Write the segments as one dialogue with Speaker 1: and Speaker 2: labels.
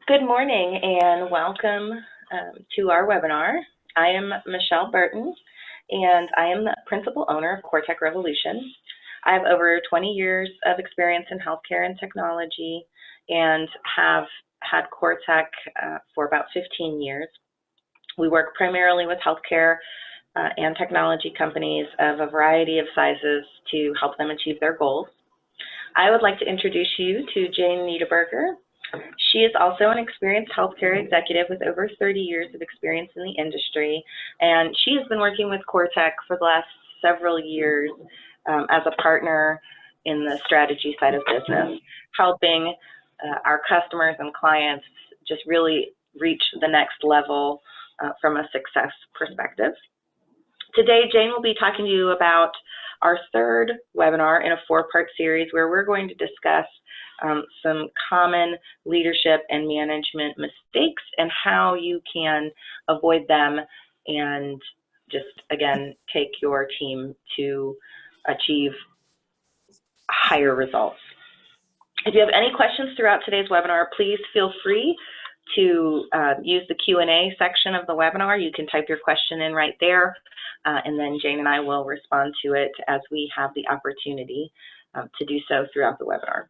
Speaker 1: Good morning and welcome to our webinar. I am Michelle Burton and I am the principal owner of CoreTech Revolution. I have over 20 years of experience in healthcare and technology and have had CoreTech for about 15 years. We work primarily with healthcare and technology companies of a variety of sizes to help them achieve their goals. I would like to introduce you to Jane Niederberger. She is also an experienced healthcare executive with over 30 years of experience in the industry, and she has been working with CoreTech for the last several years as a partner in the strategy side of business, helping our customers and clients just really reach the next level from a success perspective. Today, Jane will be talking to you about our third webinar in a four-part series where we're going to discuss some common leadership and management mistakes and how you can avoid them and just, again, take your team to achieve higher results. If you have any questions throughout today's webinar, please feel free to use the Q&A section of the webinar. You can type your question in right there, and then Jane and I will respond to it as we have the opportunity to do so throughout the webinar.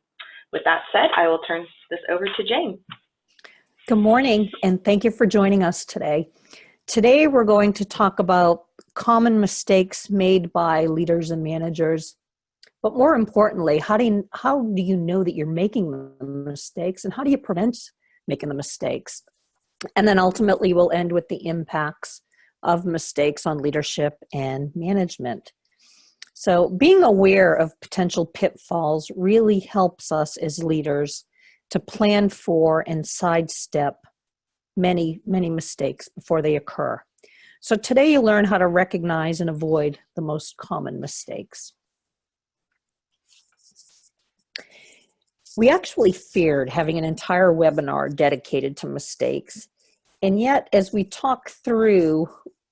Speaker 1: With that said, I will turn this over to Jane.
Speaker 2: Good morning, and thank you for joining us today. Today, we're going to talk about common mistakes made by leaders and managers. But more importantly, how do you know that you're making the mistakes, and how do you prevent making the mistakes? And then ultimately, we'll end with the impacts of mistakes on leadership and management. So being aware of potential pitfalls really helps us as leaders to plan for and sidestep many mistakes before they occur. So today you'll learn how to recognize and avoid the most common mistakes. We actually feared having an entire webinar dedicated to mistakes. And yet, as we talk through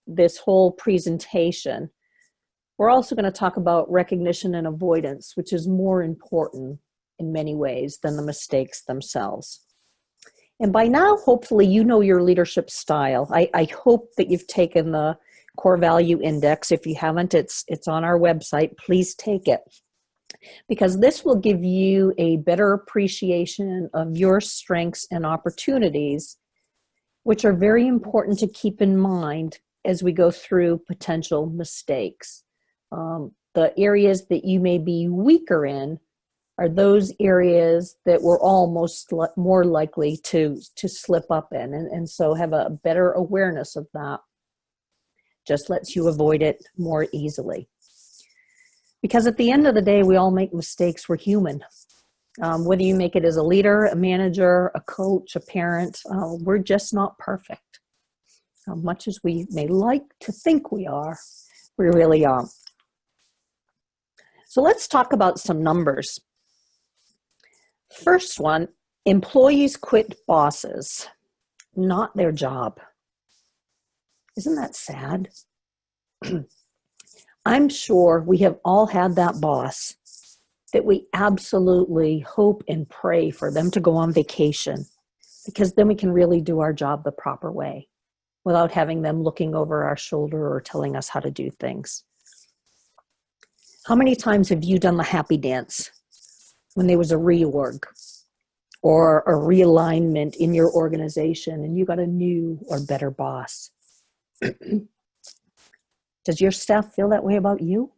Speaker 2: this whole presentation, we're also going to talk about recognition and avoidance, which is more important in many ways than the mistakes themselves. And by now, hopefully, you know your leadership style. I hope that you've taken the Core Value Index. If you haven't, it's on our website. Please take it, because this will give you a better appreciation of your strengths and opportunities, which are very important to keep in mind as we go through potential mistakes. The areas that you may be weaker in are those areas that we're all more likely to slip up in. And so have a better awareness of that just lets you avoid it more easily. Because at the end of the day, we all make mistakes. We're human. Whether you make it as a leader, a manager, a coach, a parent, we're just not perfect. Much as we may like to think we are, we really aren't. So let's talk about some numbers. First one, employees quit bosses, not their job. Isn't that sad? I'm sure we have all had that boss that we absolutely hope and pray for them to go on vacation, because then we can really do our job the proper way without having them looking over our shoulder or telling us how to do things. How many times have you done the happy dance when there was a reorg or a realignment in your organization and you got a new or better boss? Does your staff feel that way about you?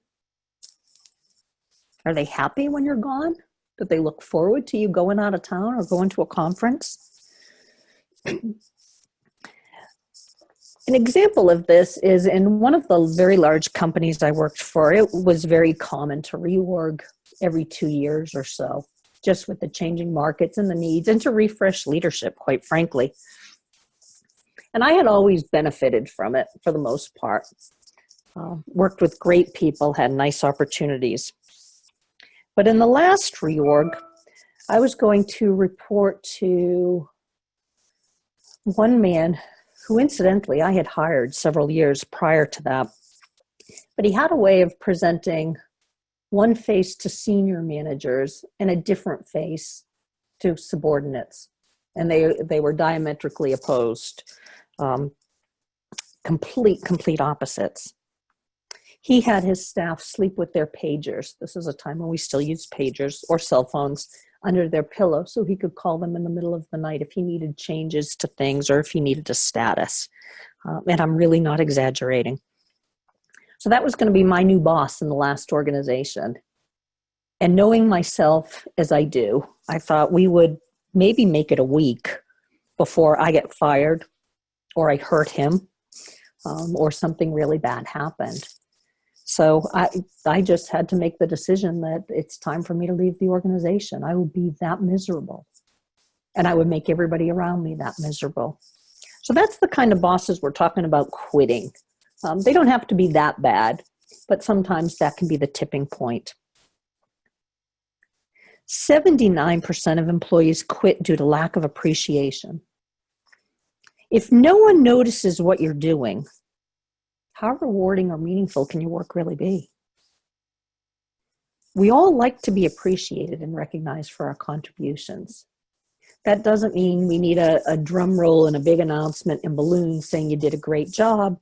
Speaker 2: Are they happy when you're gone? Do they look forward to you going out of town or going to a conference? An example of this is in one of the very large companies I worked for. It was very common to reorg every 2 years or so, just with the changing markets and the needs, and to refresh leadership, quite frankly. And I had always benefited from it for the most part. Worked with great people, had nice opportunities. But in the last reorg, I was going to report to one man who incidentally I had hired several years prior to that. But he had a way of presenting one face to senior managers and a different face to subordinates. and they were diametrically opposed, complete opposites. He had his staff sleep with their pagers. This is a time when we still use pagers or cell phones under their pillow, so he could call them in the middle of the night if he needed changes to things or if he needed a status. And I'm really not exaggerating. So that was going to be my new boss in the last organization. And knowing myself as I do, I thought we would maybe make it a week before I get fired or I hurt him or something really bad happened. So I just had to make the decision that it's time for me to leave the organization. I would be that miserable. And I would make everybody around me that miserable. So that's the kind of bosses we're talking about quitting. They don't have to be that bad, but sometimes that can be the tipping point. 79% of employees quit due to lack of appreciation. If no one notices what you're doing, how rewarding or meaningful can your work really be? We all like to be appreciated and recognized for our contributions. That doesn't mean we need a drum roll and a big announcement and balloons saying you did a great job.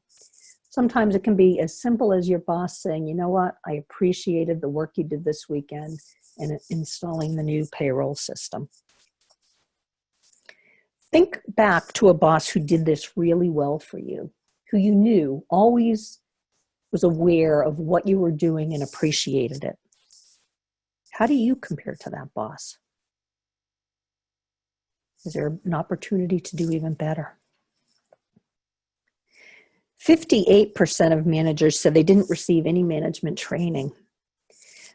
Speaker 2: Sometimes it can be as simple as your boss saying, you know what, I appreciated the work you did this weekend and installing the new payroll system. Think back to a boss who did this really well for you, who you knew always was aware of what you were doing and appreciated it. How do you compare to that boss? Is there an opportunity to do even better? 58% of managers said they didn't receive any management training.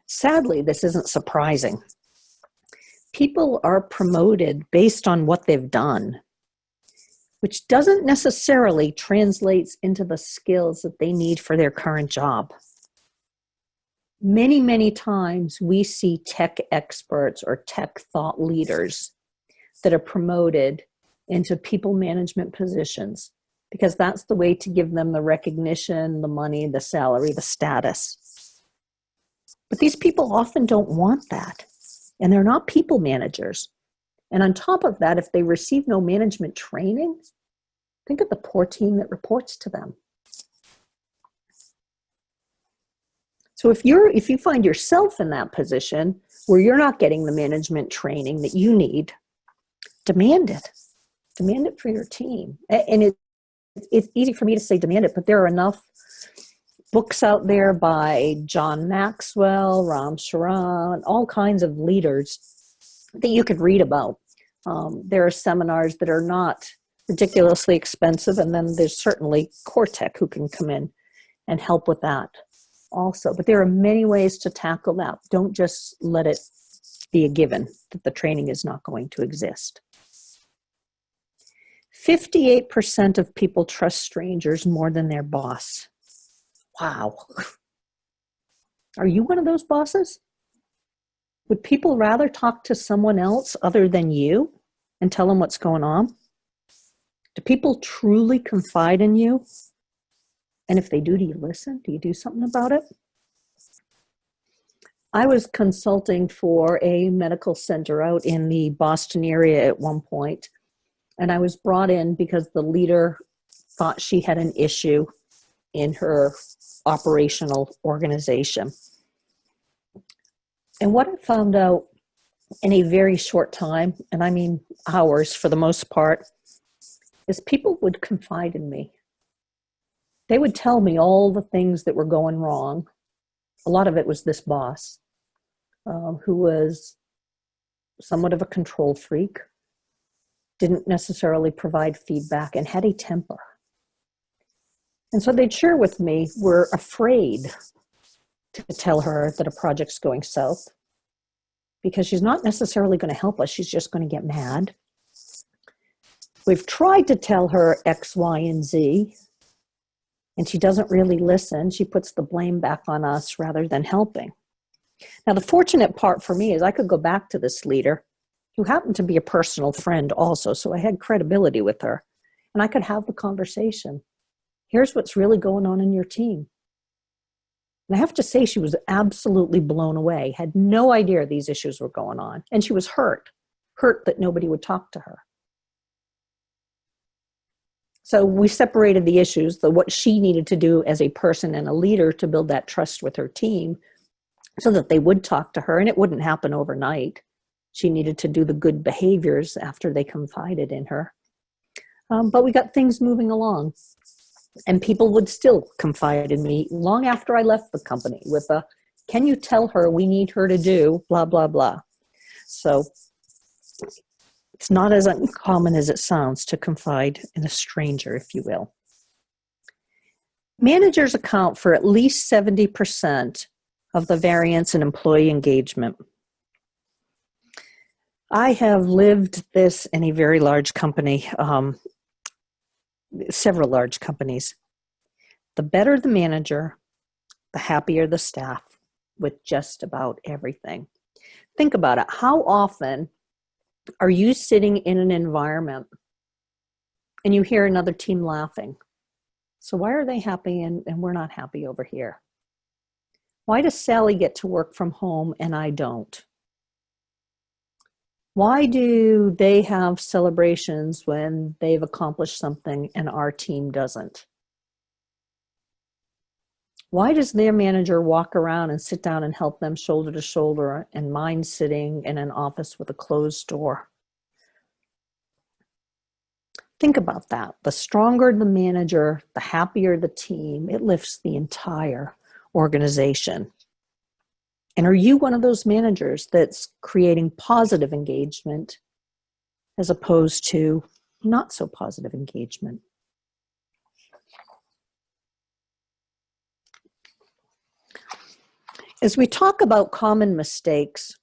Speaker 2: Sadly, this isn't surprising. People are promoted based on what they've done, which doesn't necessarily translate into the skills that they need for their current job. Many, many times we see tech experts or tech thought leaders that are promoted into people management positions because that's the way to give them the recognition, the money, the salary, the status. But these people often don't want that, and they're not people managers. And on top of that, if they receive no management training, think of the poor team that reports to them. So if you find yourself in that position where you're not getting the management training that you need, demand it. Demand it for your team. And it's easy for me to say demand it, but there are enough books out there by John Maxwell, Ram Charan, all kinds of leaders that you could read about. There are seminars that are not ridiculously expensive, and then there's certainly CoreTech who can come in and help with that also. But there are many ways to tackle that. Don't just let it be a given that the training is not going to exist. 58% of people trust strangers more than their boss. Wow. Are you one of those bosses? Would people rather talk to someone else other than you and tell them what's going on? Do people truly confide in you? And if they do you listen? Do you do something about it? I was consulting for a medical center out in the Boston area at one point, and I was brought in because the leader thought she had an issue in her operational organization. And what I found out in a very short time, and I mean hours for the most part, is people would confide in me. They would tell me all the things that were going wrong. A lot of it was this boss, who was somewhat of a control freak, didn't necessarily provide feedback, and had a temper. And so they'd share with me, we're afraid to tell her that a project's going south because she's not necessarily going to help us. She's just going to get mad. We've tried to tell her X, Y, and Z, and she doesn't really listen. She puts the blame back on us rather than helping. Now, the fortunate part for me is I could go back to this leader who happened to be a personal friend also, so I had credibility with her, and I could have the conversation. Here's what's really going on in your team. And I have to say she was absolutely blown away, had no idea these issues were going on, and she was hurt that nobody would talk to her. So we separated the issues, what she needed to do as a person and a leader to build that trust with her team so that they would talk to her, and it wouldn't happen overnight. She needed to do the good behaviors after they confided in her. But we got things moving along. And people would still confide in me long after I left the company with a, can you tell her we need her to do blah, blah, blah. So it's not as uncommon as it sounds to confide in a stranger, if you will. Managers account for at least 70% of the variance in employee engagement. I have lived this in a very large company, several large companies. The better the manager, the happier the staff with just about everything. Think about it. How often are you sitting in an environment and you hear another team laughing? So why are they happy and we're not happy over here? Why does Sally get to work from home and I don't? Why do they have celebrations when they've accomplished something and our team doesn't? Why does their manager walk around and sit down and help them shoulder to shoulder and mine sitting in an office with a closed door? Think about that. The stronger the manager, the happier the team. It lifts the entire organization. And are you one of those managers that's creating positive engagement as opposed to not so positive engagement? As we talk about common mistakes,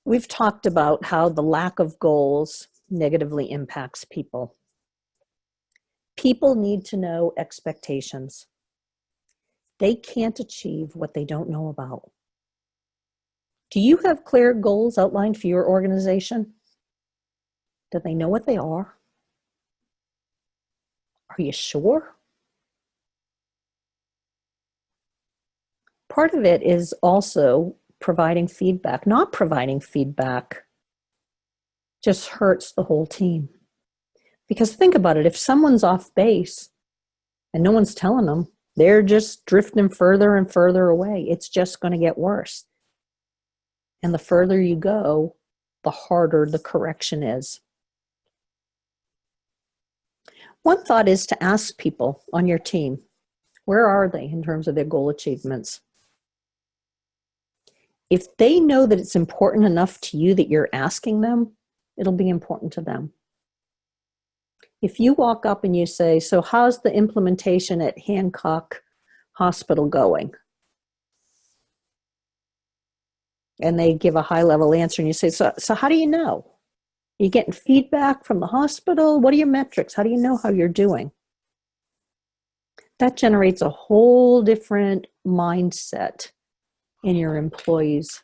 Speaker 2: we've talked about how the lack of goals negatively impacts people. People need to know expectations. They can't achieve what they don't know about. Do you have clear goals outlined for your organization? Do they know what they are? Are you sure? Part of it is also providing feedback. Not providing feedback just hurts the whole team. Because think about it, if someone's off base and no one's telling them, they're just drifting further and further away. It's just going to get worse. And the further you go, the harder the correction is. One thought is to ask people on your team, where are they in terms of their goal achievements? If they know that it's important enough to you that you're asking them, it'll be important to them. If you walk up and you say, so how's the implementation at Hancock Hospital going? And they give a high-level answer and you say, so how do you know? Are you getting feedback from the hospital? What are your metrics? How do you know how you're doing? That generates a whole different mindset in your employees'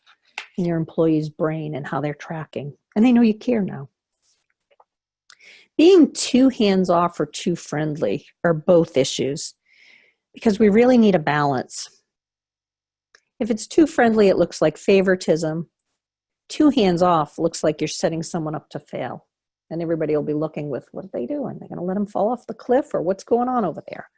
Speaker 2: brain and how they're tracking. And they know you care now. Being too hands-off or too friendly are both issues because we really need a balance. If it's too friendly, it looks like favoritism. Too hands-off looks like you're setting someone up to fail. And everybody will be looking with, what are they doing? They're going to let them fall off the cliff, or what's going on over there?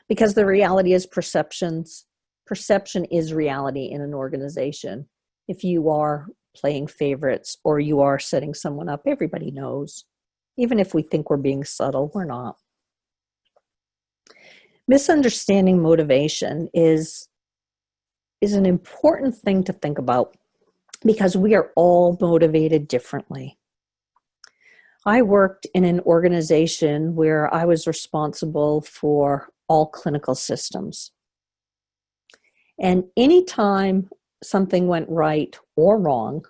Speaker 2: Because the reality is perceptions. Perception is reality in an organization. If you are playing favorites or you are setting someone up, everybody knows. Even if we think we're being subtle, we're not. Misunderstanding motivation is an important thing to think about because we are all motivated differently. I worked in an organization where I was responsible for all clinical systems. And anytime something went right or wrong,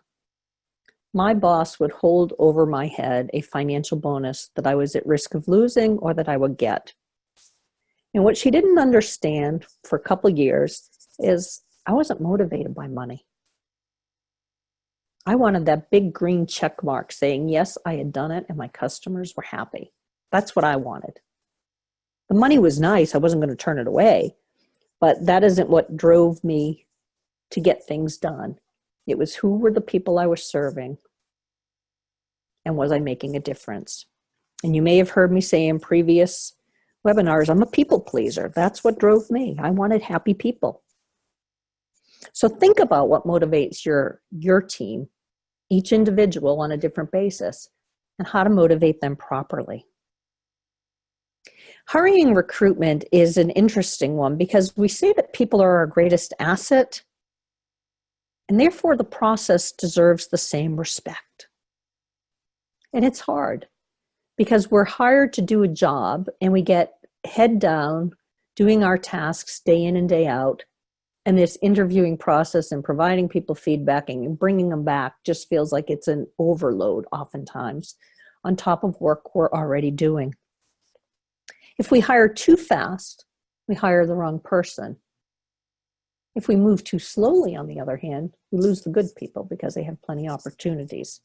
Speaker 2: my boss would hold over my head a financial bonus that I was at risk of losing or that I would get. And what she didn't understand for a couple of years is I wasn't motivated by money. I wanted that big green check mark saying, yes, I had done it and my customers were happy. That's what I wanted. The money was nice. I wasn't going to turn it away. But that isn't what drove me to get things done. It was who were the people I was serving And was I making a difference? And you may have heard me say in previous webinars, I'm a people pleaser. That's what drove me. I wanted happy people. So think about what motivates your team, each individual on a different basis, and how to motivate them properly. Hiring recruitment is an interesting one because we say that people are our greatest asset, and therefore the process deserves the same respect. And it's hard because we're hired to do a job and we get head down doing our tasks day in and day out. And this interviewing process and providing people feedback and bringing them back just feels like it's an overload oftentimes on top of work we're already doing. If we hire too fast, we hire the wrong person. If we move too slowly, on the other hand, we lose the good people because they have plenty of opportunities.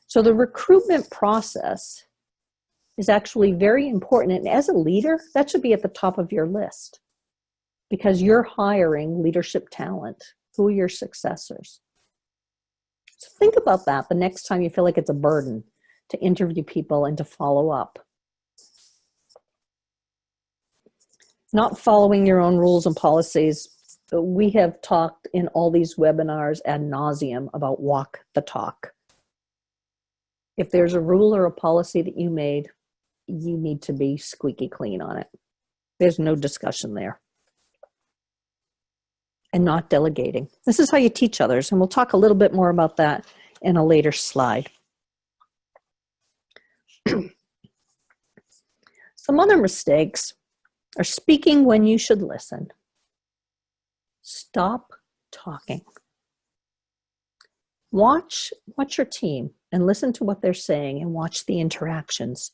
Speaker 2: So the recruitment process is actually very important. And as a leader, that should be at the top of your list because you're hiring leadership talent. Who are your successors? So think about that the next time you feel like it's a burden to interview people and to follow up. Not following your own rules and policies. We have talked in all these webinars ad nauseum about walk the talk. If there's a rule or a policy that you made, you need to be squeaky clean on it. There's no discussion there. And not delegating. This is how you teach others, and we'll talk a little bit more about that in a later slide. Some other mistakes are speaking when you should listen. Stop talking. Watch your team and listen to what they're saying and watch the interactions.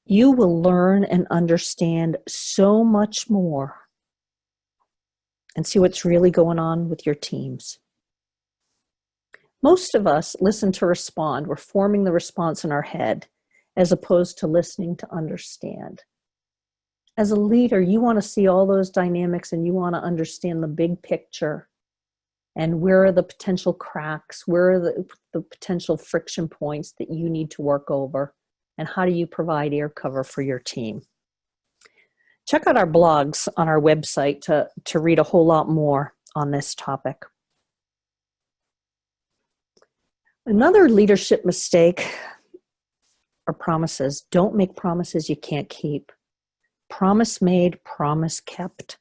Speaker 2: You will learn and understand so much more and see what's really going on with your teams. Most of us listen to respond. We're forming the response in our head as opposed to listening to understand. As a leader, you want to see all those dynamics and you want to understand the big picture and where are the potential cracks, where are the potential friction points that you need to work over, and how do you provide air cover for your team. Check out our blogs on our website to read a whole lot more on this topic. Another leadership mistake are promises. Don't make promises you can't keep. Promise made, promise kept.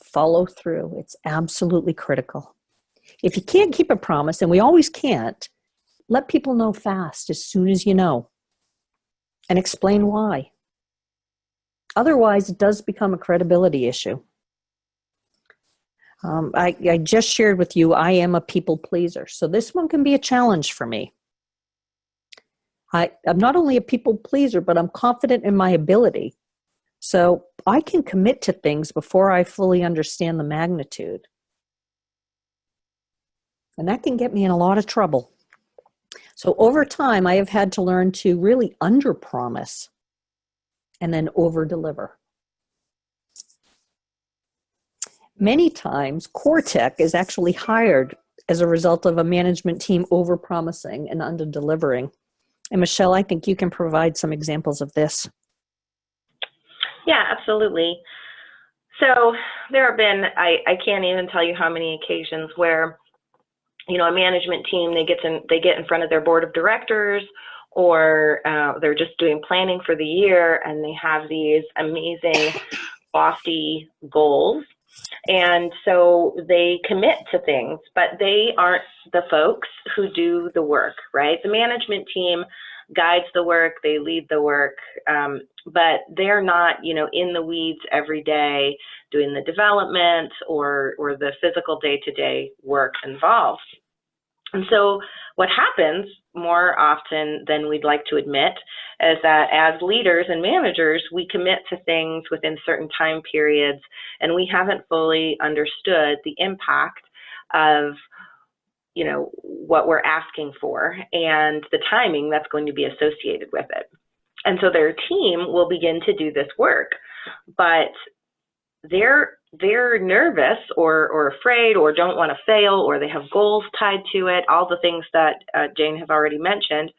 Speaker 2: Follow through. It's absolutely critical. If you can't keep a promise, and we always can't, let people know fast as soon as you know and explain why. Otherwise, it does become a credibility issue. I just shared with you, I am a people pleaser. So this one can be a challenge for me. I'm not only a people pleaser, but I'm confident in my ability. So I can commit to things before I fully understand the magnitude. And that can get me in a lot of trouble. So over time, I have had to learn to really under-promise and then over-deliver. Many times, CoreTech is actually hired as a result of a management team over-promising and under-delivering. And Michelle, I think you can provide some examples of this.
Speaker 1: Yeah, absolutely. So there have been, I can't even tell you how many occasions where, you know, a management team, they get in front of their board of directors, or they're just doing planning for the year, and they have these amazing, lofty goals. And so they commit to things, but they aren't the folks who do the work, right? The management team guides the work, they lead the work, but they're not, you know, in the weeds every day doing the development or the physical day-to-day work involved. And so what happens more often than we'd like to admit is that as leaders and managers, we commit to things within certain time periods, and we haven't fully understood the impact of, you know, what we're asking for and the timing that's going to be associated with it. And so their team will begin to do this work, but they're they're nervous or afraid or don't want to fail, or they have goals tied to it, all the things that Jane has already mentioned,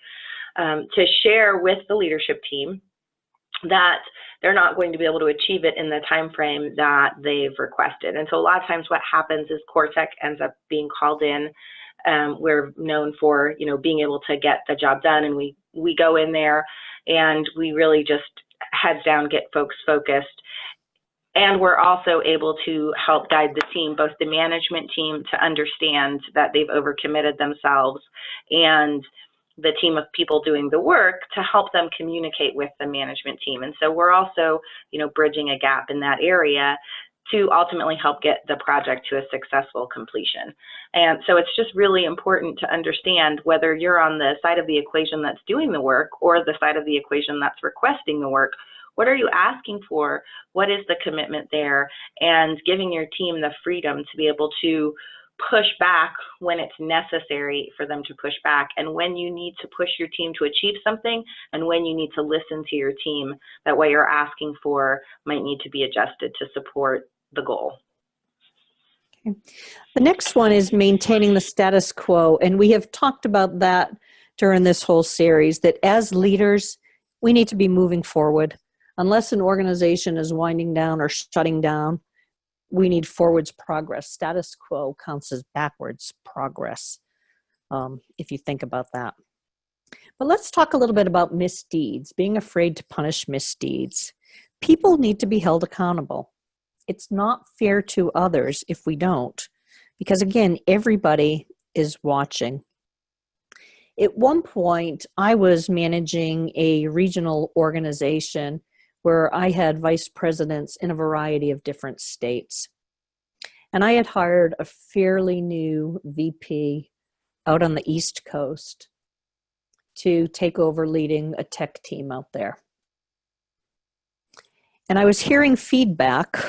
Speaker 1: to share with the leadership team that they're not going to be able to achieve it in the time frame that they've requested. And so a lot of times what happens is CoreTech ends up being called in. We're known for, being able to get the job done, and we go in there and we really just heads down get folks focused. And we're also able to help guide the team, both the management team, to understand that they've overcommitted themselves, and the team of people doing the work to help them communicate with the management team. And so we're also, bridging a gap in that area to ultimately help get the project to a successful completion. And so it's just really important to understand whether you're on the side of the equation that's doing the work or the side of the equation that's requesting the work. What are you asking for? What is the commitment there? And giving your team the freedom to be able to push back when it's necessary for them to push back, and when you need to push your team to achieve something, and when you need to listen to your team that what you're asking for might need to be adjusted to support the goal.
Speaker 2: Okay. The next one is maintaining the status quo, and we have talked about that during this whole series, that as leaders, we need to be moving forward. Unless an organization is winding down or shutting down, we need forwards progress. Status quo counts as backwards progress, if you think about that. But let's talk a little bit about misdeeds, being afraid to punish misdeeds. People need to be held accountable. It's not fair to others if we don't, because again, everybody is watching. At one point, I was managing a regional organization where I had vice presidents in a variety of different states. And I had hired a fairly new VP out on the East Coast to take over leading a tech team out there. And I was hearing feedback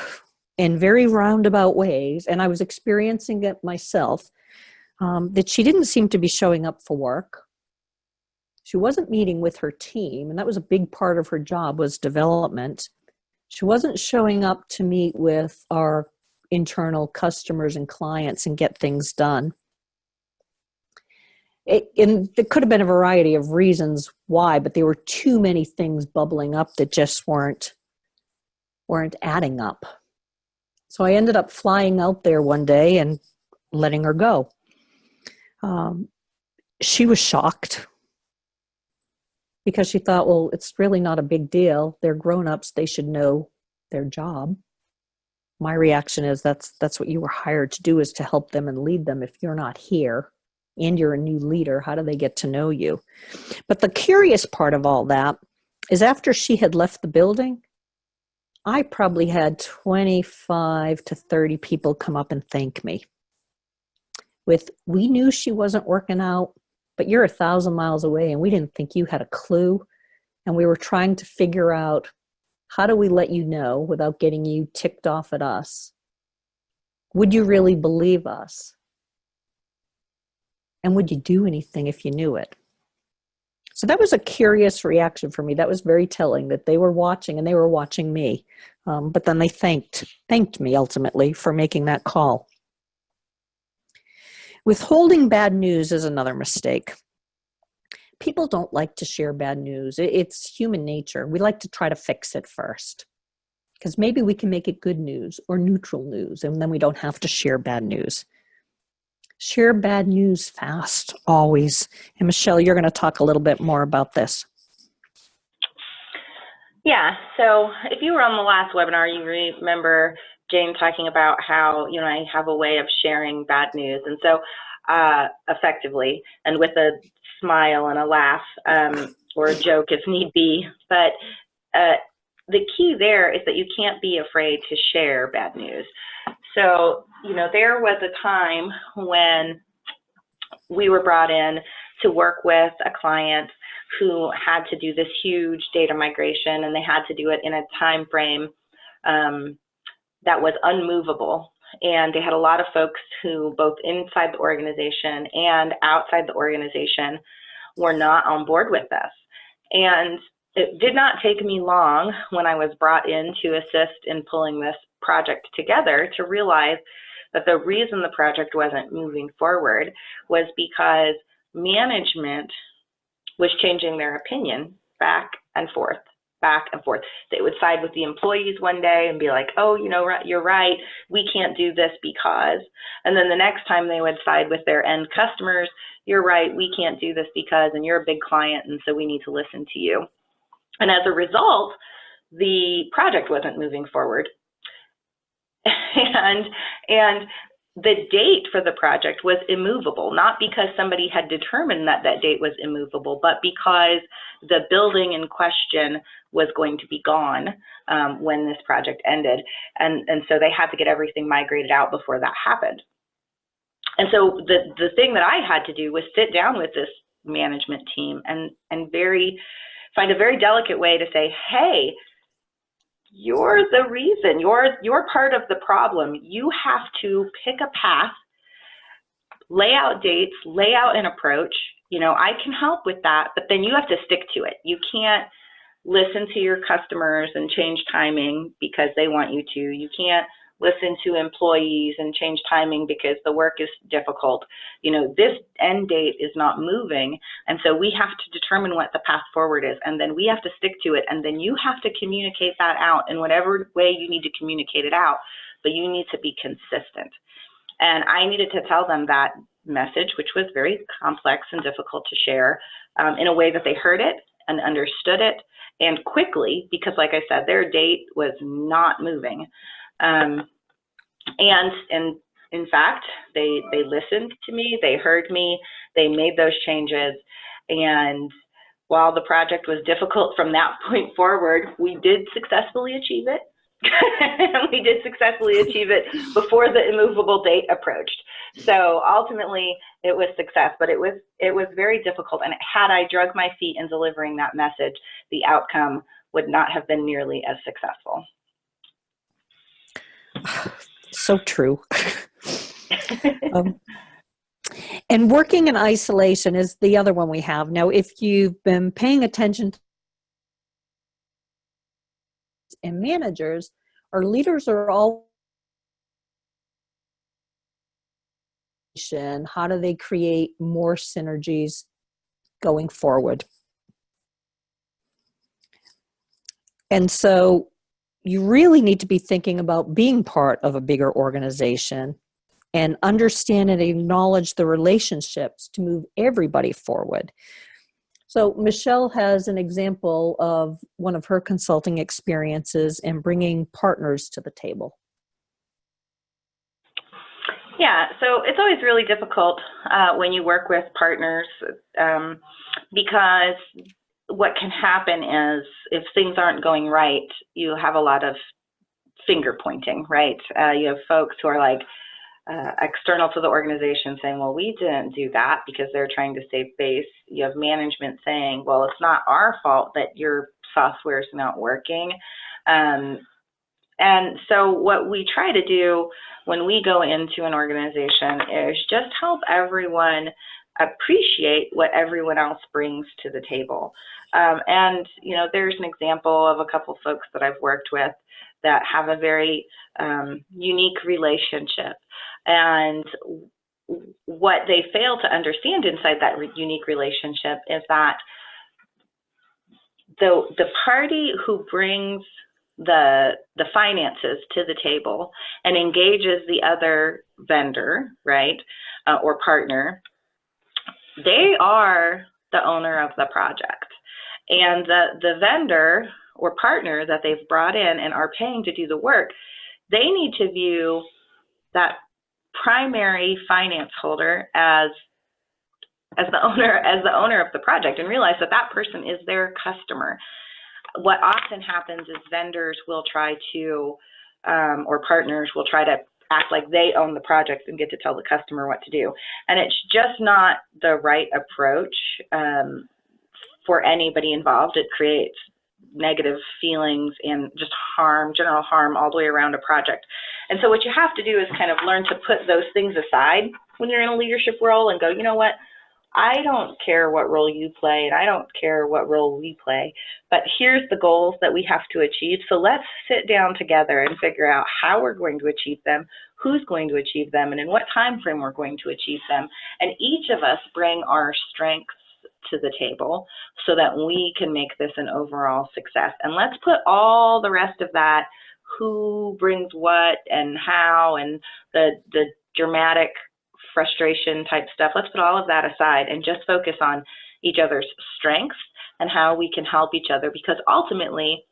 Speaker 2: in very roundabout ways, and I was experiencing it myself, that she didn't seem to be showing up for work. She wasn't meeting with her team, and that was a big part of her job, was development. She wasn't showing up to meet with our internal customers and clients and get things done. And there could have been a variety of reasons why, but there were too many things bubbling up that just weren't adding up. So I ended up flying out there one day and letting her go. She was shocked, because she thought, well, it's really not a big deal. They're grown-ups. They should know their job. My reaction is that's what you were hired to do, is to help them and lead them. If you're not here and you're a new leader, how do they get to know you? But the curious part of all that is after she had left the building, I probably had 25 to 30 people come up and thank me. We knew she wasn't working out, but you're 1,000 miles away and we didn't think you had a clue. And we were trying to figure out, how do we let you know without getting you ticked off at us? Would you really believe us? And would you do anything if you knew it? So that was a curious reaction for me. That was very telling, that they were watching and they were watching me. But then they thanked me ultimately for making that call. Withholding bad news is another mistake. People don't like to share bad news. It's human nature. We like to try to fix it first, because maybe we can make it good news or neutral news, and then we don't have to share bad news. Share bad news fast, always. And Michelle, you're going to talk a little bit more about this.
Speaker 1: Yeah, so if you were on the last webinar, you remember Jane talking about how, I have a way of sharing bad news. And so effectively, and with a smile and a laugh, or a joke if need be. But the key there is that you can't be afraid to share bad news. So, there was a time when we were brought in to work with a client who had to do this huge data migration, and they had to do it in a time frame that was unmovable. And they had a lot of folks who, both inside the organization and outside the organization, were not on board with this. And it did not take me long when I was brought in to assist in pulling this project together to realize that the reason the project wasn't moving forward was because management was changing their opinion back and forth, back and forth. They would side with the employees one day and be like, oh, you know, you're right, we can't do this because. And then the next time they would side with their end customers, you're right, we can't do this because, and you're a big client, and so we need to listen to you. And as a result, the project wasn't moving forward. And the date for the project was immovable, not because somebody had determined that that date was immovable, but because the building in question was going to be gone when this project ended. And so they had to get everything migrated out before that happened. And so the thing that I had to do was sit down with this management team and find a very delicate way to say, hey, you're the reason, you're part of the problem. You have to pick a path, lay out dates, lay out an approach. You know, I can help with that, but then you have to stick to it. You can't listen to your customers and change timing because they want you to. You can't listen to employees and change timing because the work is difficult. You know, this end date is not moving, and so we have to determine what the path forward is, and then we have to stick to it, and then you have to communicate that out in whatever way you need to communicate it out, but you need to be consistent. And I needed to tell them that message, which was very complex and difficult to share, in a way that they heard it and understood it, and quickly, because like I said, their date was not moving. And in fact, they listened to me, they heard me, they made those changes. And while the project was difficult from that point forward, we did successfully achieve it. We did successfully achieve it before the immovable date approached. So ultimately it was success, but it was very difficult. And had I drug my feet in delivering that message, the outcome would not have been nearly as successful.
Speaker 2: So true. And working in isolation is the other one we have. Now, if you've been paying attention to and managers, our leaders are all how do they create more synergies going forward? And so you really need to be thinking about being part of a bigger organization and understand and acknowledge the relationships to move everybody forward. So Michelle has an example of one of her consulting experiences in bringing partners to the table.
Speaker 1: Yeah, so it's always really difficult when you work with partners because what can happen is if things aren't going right, you have a lot of finger pointing, right? You have folks who are like external to the organization saying, well, we didn't do that because they're trying to save face. You have management saying, well, it's not our fault that your software is not working. And so what we try to do when we go into an organization is just help everyone appreciate what everyone else brings to the table. And, you know, there's an example of a couple folks that I've worked with that have a very unique relationship. And what they fail to understand inside that unique relationship is that the party who brings the finances to the table and engages the other vendor, right, or partner, they are the owner of the project. And the vendor or partner that they've brought in and are paying to do the work, they need to view that primary finance holder as the owner of the project and realize that that person is their customer. What often happens is vendors will try to, or partners will try to act like they own the project and get to tell the customer what to do. And it's just not the right approach for anybody involved. It creates negative feelings and just harm, general harm all the way around a project. And so what you have to do is kind of learn to put those things aside when you're in a leadership role and go, you know what, I don't care what role you play, and I don't care what role we play, but here's the goals that we have to achieve. So let's sit down together and figure out how we're going to achieve them, who's going to achieve them, and in what time frame we're going to achieve them. And each of us bring our strengths to the table so that we can make this an overall success. And let's put all the rest of that, who brings what and how, and the dramatic frustration type stuff, let's put all of that aside and just focus on each other's strengths and how we can help each other. Because ultimately,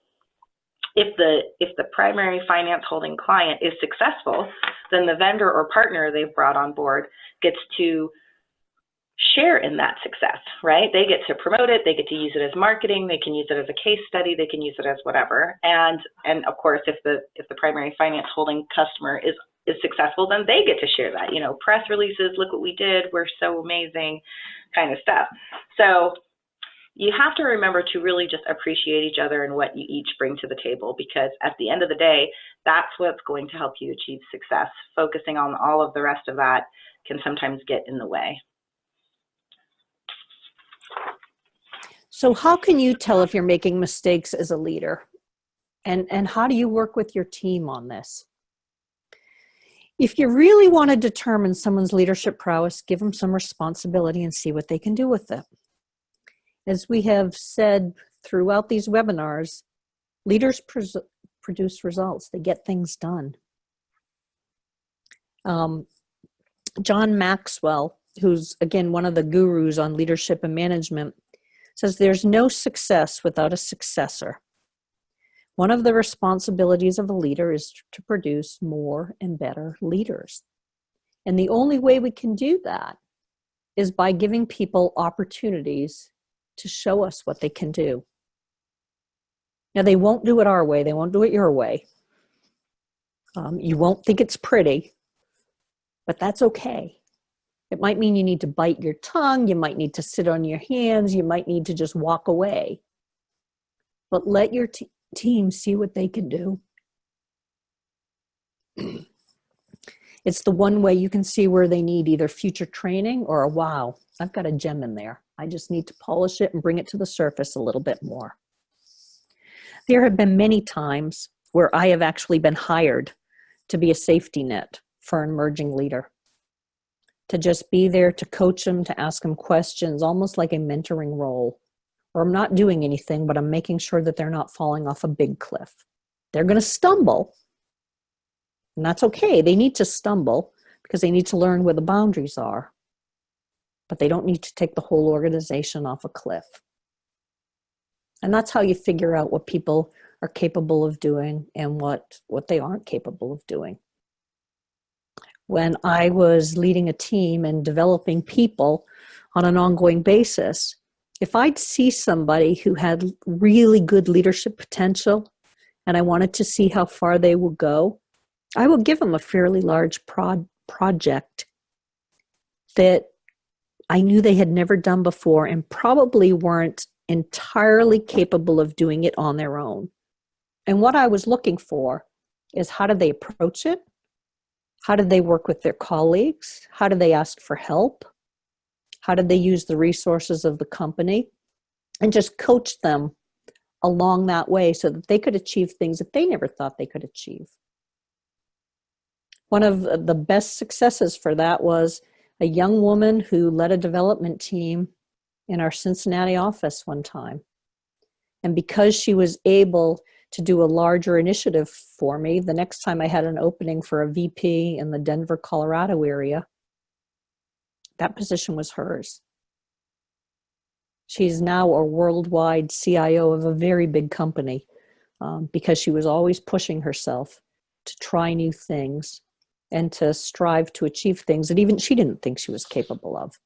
Speaker 1: if the primary finance holding client is successful, then the vendor or partner they've brought on board gets to share in that success, right? They get to promote it, they get to use it as marketing, they can use it as a case study, they can use it as whatever. And of course, if the primary finance holding customer is successful, then they get to share that, you know, press releases, look what we did, we're so amazing, kind of stuff. So you have to remember to really just appreciate each other and what you each bring to the table, because at the end of the day, that's what's going to help you achieve success. Focusing on all of the rest of that can sometimes get in the way.
Speaker 2: So how can you tell if you're making mistakes as a leader? And how do you work with your team on this? If you really want to determine someone's leadership prowess, give them some responsibility and see what they can do with it. As we have said throughout these webinars, leaders produce results. They get things done. John Maxwell, who's, again, one of the gurus on leadership and management, says there's no success without a successor. One of the responsibilities of a leader is to produce more and better leaders. And the only way we can do that is by giving people opportunities to show us what they can do. Now, they won't do it our way. They won't do it your way. You won't think it's pretty, but that's okay. It might mean you need to bite your tongue. You might need to sit on your hands. You might need to just walk away. But let your team see what they can do. It's the one way you can see where they need either future training or a wow, I've got a gem in there. I just need to polish it and bring it to the surface a little bit more. There have been many times where I have actually been hired to be a safety net for an emerging leader. To just be there to coach them, to ask them questions, almost like a mentoring role. Or I'm not doing anything, but I'm making sure that they're not falling off a big cliff. They're going to stumble, and that's okay. They need to stumble because they need to learn where the boundaries are. But they don't need to take the whole organization off a cliff. And that's how you figure out what people are capable of doing and what they aren't capable of doing. When I was leading a team and developing people on an ongoing basis, if I'd see somebody who had really good leadership potential and I wanted to see how far they would go, I would give them a fairly large project that I knew they had never done before and probably weren't entirely capable of doing it on their own. And what I was looking for is, how did they approach it? How did they work with their colleagues? How did they ask for help? How did they use the resources of the company? And just coach them along that way so that they could achieve things that they never thought they could achieve. One of the best successes for that was a young woman who led a development team in our Cincinnati office one time. And because she was able to do a larger initiative for me, the next time I had an opening for a VP in the Denver, Colorado area, that position was hers. She's now a worldwide CIO of a very big company because she was always pushing herself to try new things and to strive to achieve things that even she didn't think she was capable of.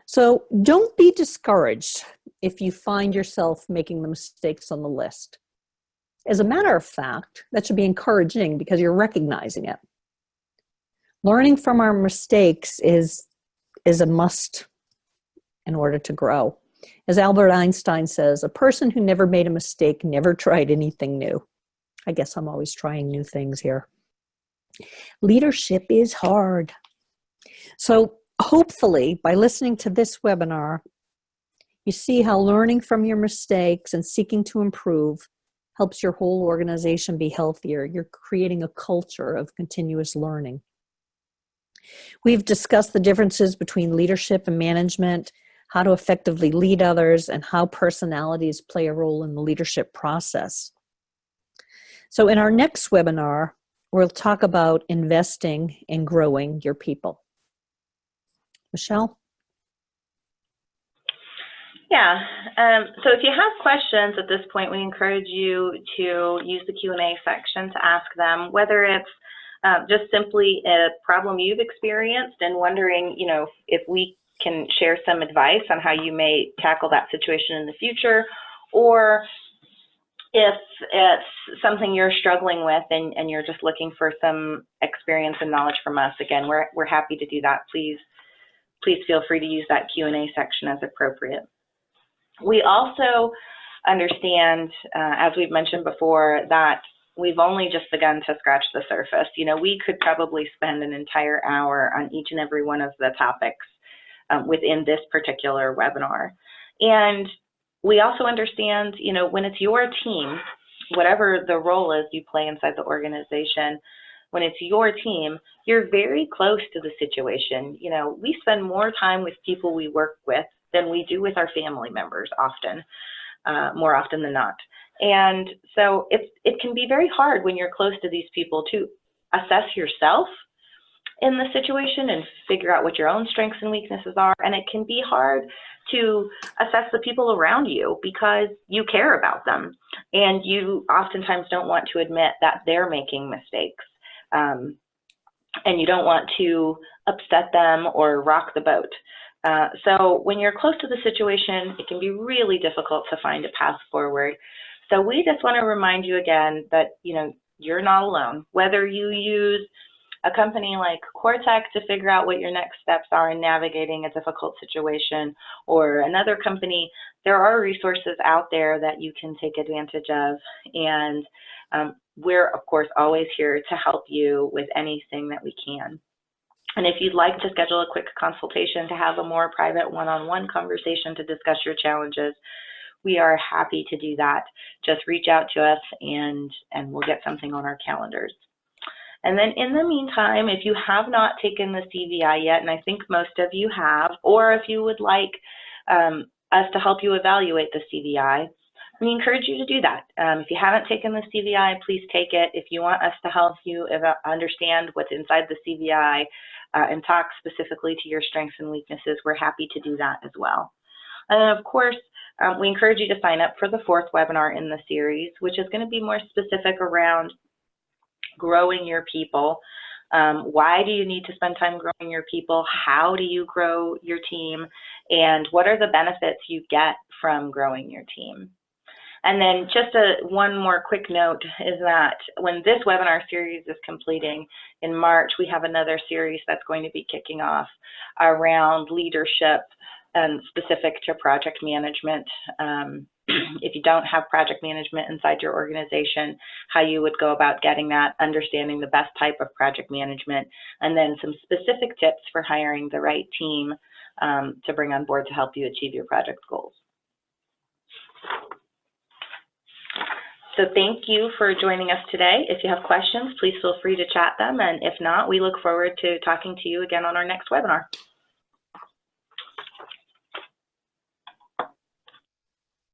Speaker 2: So don't be discouraged if you find yourself making the mistakes on the list. As a matter of fact, that should be encouraging because you're recognizing it. Learning from our mistakes is a must in order to grow. As Albert Einstein says, a person who never made a mistake never tried anything new. I guess I'm always trying new things here. Leadership is hard. So hopefully by listening to this webinar, you see how learning from your mistakes and seeking to improve helps your whole organization be healthier. You're creating a culture of continuous learning. We've discussed the differences between leadership and management, how to effectively lead others, and how personalities play a role in the leadership process. So in our next webinar, we'll talk about investing and growing your people. Michelle?
Speaker 1: Yeah, so if you have questions at this point, we encourage you to use the Q&A section to ask them, whether it's just simply a problem you've experienced and wondering, you know, if we can share some advice on how you may tackle that situation in the future, or if it's something you're struggling with and you're just looking for some experience and knowledge from us. Again, we're happy to do that. Please feel free to use that Q&A section as appropriate. We also understand, as we've mentioned before, that we've only just begun to scratch the surface. You know, we could probably spend an entire hour on each and every one of the topics within this particular webinar. And we also understand, you know, when it's your team, whatever the role is you play inside the organization, when it's your team, you're very close to the situation. You know, we spend more time with people we work with than we do with our family members often, more often than not. And so it can be very hard when you're close to these people to assess yourself in the situation and figure out what your own strengths and weaknesses are. And it can be hard to assess the people around you because you care about them and you oftentimes don't want to admit that they're making mistakes. And you don't want to upset them or rock the boat. So when you're close to the situation, it can be really difficult to find a path forward. So we just want to remind you again that, you know, you're not alone. Whether you use a company like CoreTech to figure out what your next steps are in navigating a difficult situation, or another company, there are resources out there that you can take advantage of. And we're, of course, always here to help you with anything that we can. And if you'd like to schedule a quick consultation to have a more private one-on-one conversation to discuss your challenges, we are happy to do that. Just reach out to us and we'll get something on our calendars. And then in the meantime, if you have not taken the CVI yet, and I think most of you have, or if you would like us to help you evaluate the CVI, we encourage you to do that. If you haven't taken the CVI, please take it. If you want us to help you understand what's inside the CVI and talk specifically to your strengths and weaknesses, we're happy to do that as well. And then, of course, we encourage you to sign up for the fourth webinar in the series, which is going to be more specific around growing your people. Why do you need to spend time growing your people? How do you grow your team? And what are the benefits you get from growing your team? And then just one more quick note is that when this webinar series is completing in March, we have another series that's going to be kicking off around leadership and specific to project management. If you don't have project management inside your organization, how you would go about getting that, understanding the best type of project management, and then some specific tips for hiring the right team to bring on board to help you achieve your project goals. So thank you for joining us today. If you have questions, please feel free to chat them. And if not, we look forward to talking to you again on our next webinar.